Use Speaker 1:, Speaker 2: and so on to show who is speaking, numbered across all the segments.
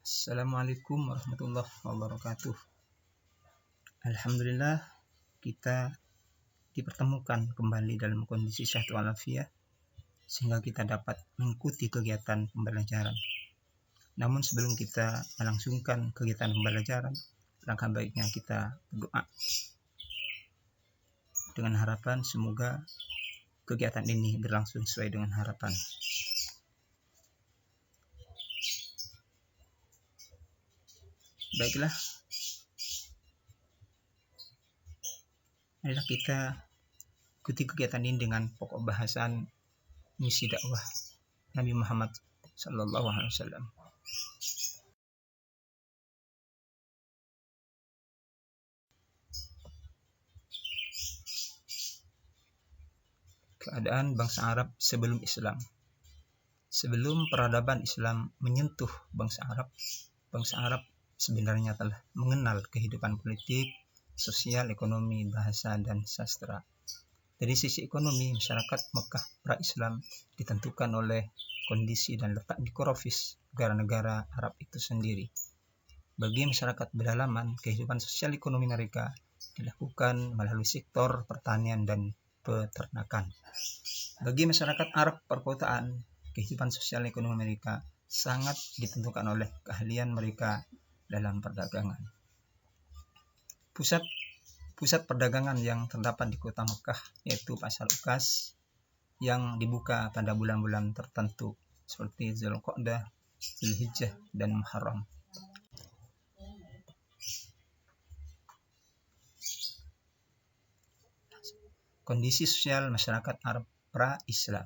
Speaker 1: Assalamualaikum warahmatullahi wabarakatuh. Alhamdulillah kita dipertemukan kembali dalam kondisi sehat walafiat sehingga kita dapat mengikuti kegiatan pembelajaran. Namun sebelum kita melangsungkan kegiatan pembelajaran, langkah baiknya kita berdoa dengan harapan semoga kegiatan ini berlangsung sesuai dengan harapan. Baiklah, marilah kita ikuti kegiatan ini dengan pokok bahasan misi dakwah Nabi Muhammad SAW. Keadaan bangsa Arab sebelum Islam. Sebelum peradaban Islam menyentuh bangsa Arab sebenarnya telah mengenal kehidupan politik, sosial, ekonomi, bahasa, dan sastra. Dari sisi ekonomi, masyarakat Mekah pra-Islam ditentukan oleh kondisi dan letak geografis negara-negara Arab itu sendiri. Bagi masyarakat pedalaman, kehidupan sosial ekonomi mereka dilakukan melalui sektor pertanian dan peternakan. Bagi masyarakat Arab perkotaan, kehidupan sosial ekonomi mereka sangat ditentukan oleh keahlian mereka dalam perdagangan. Pusat perdagangan yang terdapat di kota Mekah yaitu Pasar Ukas yang dibuka pada bulan-bulan tertentu seperti Zulqa'dah, Zulhijjah, dan Muharram. Kondisi sosial masyarakat Arab pra-Islam.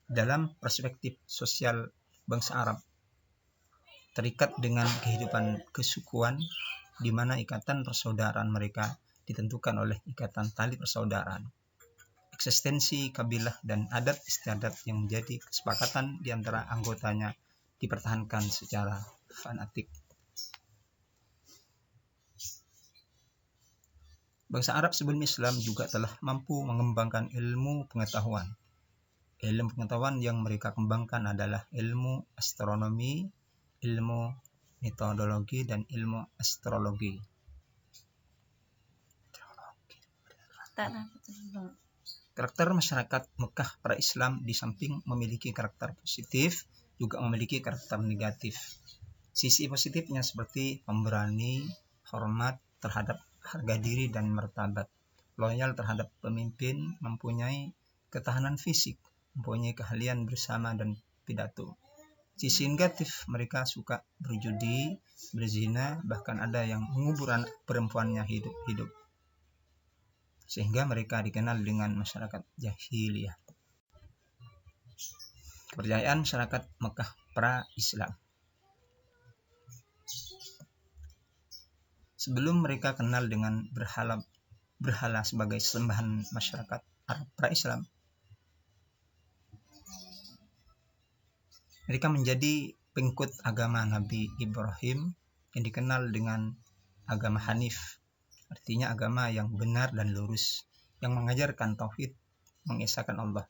Speaker 1: Dalam perspektif sosial bangsa Arab terikat dengan kehidupan kesukuan di mana ikatan persaudaraan mereka ditentukan oleh ikatan tali persaudaraan. Eksistensi kabilah dan adat istiadat yang menjadi kesepakatan di antara anggotanya dipertahankan secara fanatik. Bangsa Arab sebelum Islam juga telah mampu mengembangkan ilmu pengetahuan. Ilmu pengetahuan yang mereka kembangkan adalah ilmu astronomi, ilmu metodologi, dan ilmu astrologi. Karakter masyarakat Mekah pra-Islam di samping memiliki karakter positif, juga memiliki karakter negatif. Sisi positifnya seperti pemberani, hormat terhadap harga diri dan martabat, loyal terhadap pemimpin, mempunyai ketahanan fisik, mempunyai keahlian bersama dan pidato. Sisi negatif, mereka suka berjudi, berzina, bahkan ada yang mengubur anak perempuannya hidup-hidup. Sehingga mereka dikenal dengan masyarakat jahiliyah. Kepercayaan masyarakat Mekah pra-Islam. Sebelum mereka kenal dengan berhala sebagai sembahan masyarakat Arab pra-Islam, mereka menjadi pengikut agama Nabi Ibrahim yang dikenal dengan agama Hanif, artinya agama yang benar dan lurus, yang mengajarkan tauhid, mengesahkan Allah.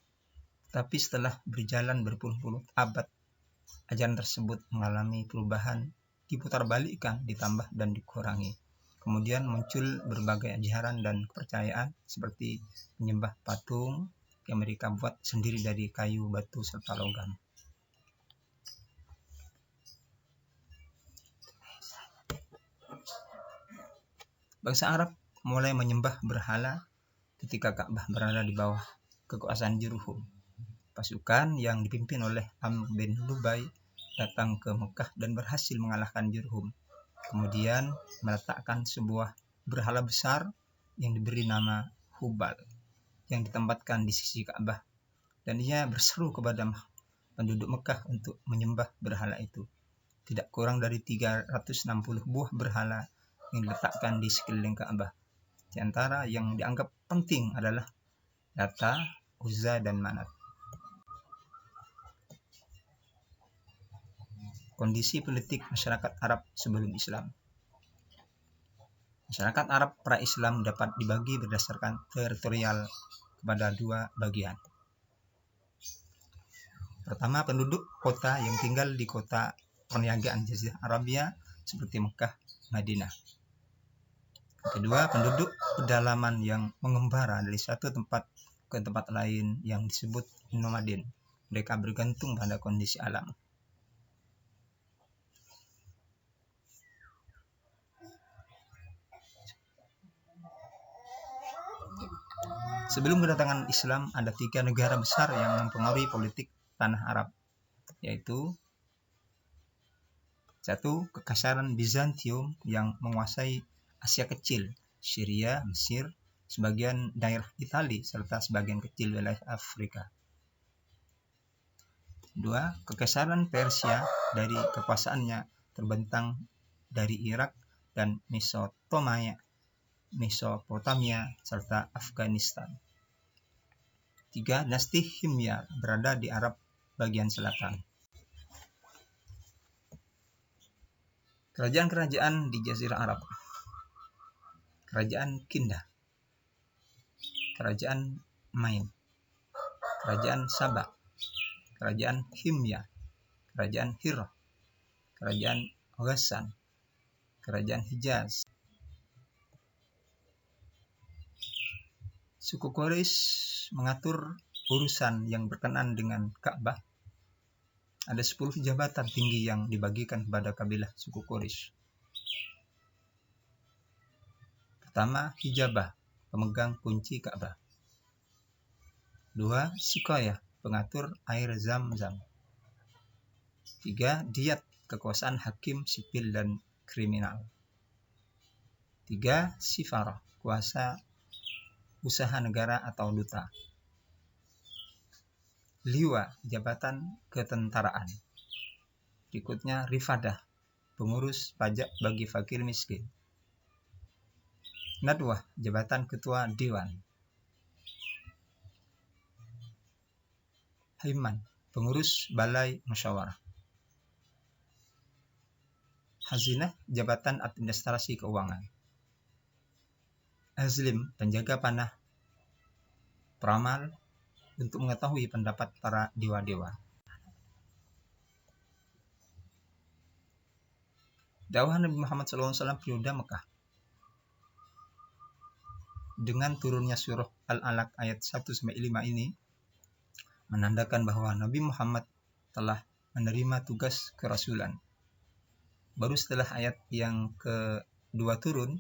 Speaker 1: Tapi setelah berjalan berpuluh-puluh abad, ajaran tersebut mengalami perubahan, diputarbalikkan, ditambah dan dikurangi. Kemudian muncul berbagai ajaran dan kepercayaan seperti menyembah patung yang mereka buat sendiri dari kayu, batu, serta logam. Bangsa Arab mulai menyembah berhala ketika Ka'bah berada di bawah kekuasaan Jurhum. Pasukan yang dipimpin oleh Amr bin Lubai datang ke Mekah dan berhasil mengalahkan Jurhum. Kemudian meletakkan sebuah berhala besar yang diberi nama Hubal yang ditempatkan di sisi Ka'bah, dan ia berseru kepada penduduk Mekah untuk menyembah berhala itu. Tidak kurang dari 360 buah berhala yang diletakkan di sekeliling Ka'bah. Di antara yang dianggap penting adalah Lata, Uzza, dan Manat. Kondisi politik masyarakat Arab sebelum Islam. Masyarakat Arab pra-Islam dapat dibagi berdasarkan teritorial kepada dua bagian. Pertama, penduduk kota yang tinggal di kota perniagaan Jazirah Arabia seperti Mekah, Madinah. Kedua, penduduk pedalaman yang mengembara dari satu tempat ke tempat lain yang disebut nomaden. Mereka bergantung pada kondisi alam. Sebelum kedatangan Islam, ada 3 negara besar yang mempengaruhi politik tanah Arab, yaitu 1. Kekaisaran Bizantium yang menguasai Asia Kecil, Syria, Mesir, sebagian daerah Italia, serta sebagian kecil wilayah Afrika. 2. Kekaisaran Persia dari kekuasaannya terbentang dari Irak dan Mesopotamia serta Afghanistan. 3. Dinasti Himyar berada di Arab bagian selatan. Kerajaan-kerajaan di Jazirah Arab. Kerajaan Kindah, Kerajaan Main, Kerajaan Sabah, Kerajaan Himyar, Kerajaan Hirah, Kerajaan Ghassan, Kerajaan Hijaz. Suku Quraisy mengatur urusan yang berkenaan dengan Ka'bah. Ada 10 jabatan tinggi yang dibagikan kepada kabilah suku Quraisy. Pertama, hijabah, pemegang kunci Ka'bah. 2. Siqayah, pengatur air Zam-Zam. 3. Diyat, kekuasaan hakim sipil dan kriminal. 3. Sifarah, kuasa usaha negara atau duta. Liwa, jabatan ketentaraan. Berikutnya Rifadah, pengurus pajak bagi fakir miskin. Nadwah, jabatan ketua dewan. Haiman, pengurus balai musyawarah. Hazinah, jabatan administrasi keuangan. Azlim, penjaga panah peramal untuk mengetahui pendapat para dewa-dewa. Dakwah Nabi Muhammad SAW periode Mekah. Dengan turunnya surah Al-Alaq ayat 1-5 ini menandakan bahwa Nabi Muhammad telah menerima tugas kerasulan. Baru setelah ayat yang kedua turun,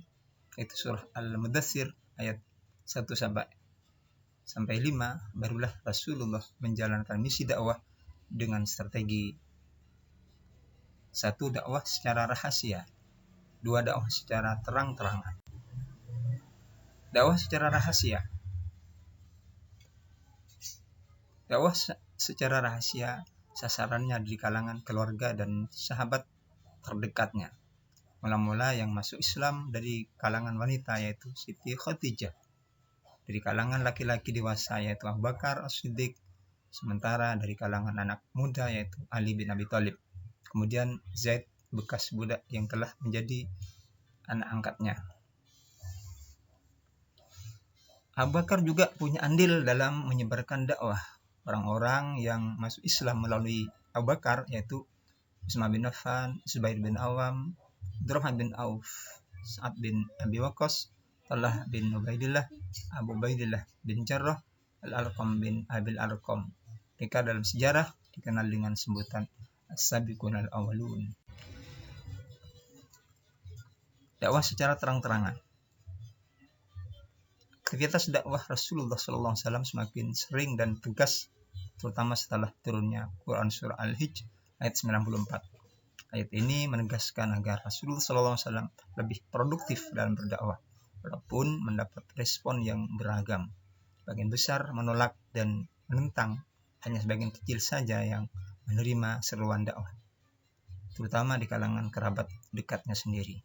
Speaker 1: yaitu surah Al-Mudaththir ayat 1-5, barulah Rasulullah menjalankan misi dakwah dengan strategi 1. Dakwah secara rahasia. 2. Dakwah secara terang-terangan. Dakwah secara rahasia. Dakwah secara rahasia sasarannya di kalangan keluarga dan sahabat terdekatnya. Mula-mula yang masuk Islam dari kalangan wanita yaitu Siti Khadijah. Dari kalangan laki-laki dewasa yaitu Abu Bakar As-Siddiq. Sementara dari kalangan anak muda yaitu Ali bin Abi Thalib. Kemudian Zaid, bekas budak yang telah menjadi anak angkatnya. Abu Bakar juga punya andil dalam menyebarkan dakwah. Orang-orang yang masuk Islam melalui Abu Bakar yaitu Utsman bin Affan, Zubair bin Awam, Abdurrahman bin Auf, Sa'ad bin Abi Waqqas, Talha bin Ubaidillah, Abu Ubaidillah bin Jarrah, Al-Arqam bin Abil Arqam. Mereka dalam sejarah dikenal dengan sebutan As-Sabiqun al-Awwalun. Dakwah secara terang-terangan. Aktivitas dakwah Rasulullah SAW semakin sering dan tegas, terutama setelah turunnya Quran Surah Al-Hijr ayat 94. Ayat ini menegaskan agar Rasulullah SAW lebih produktif dalam berdakwah, walaupun mendapat respon yang beragam. Sebagian besar menolak dan menentang, hanya sebagian kecil saja yang menerima seruan dakwah, terutama di kalangan kerabat dekatnya sendiri.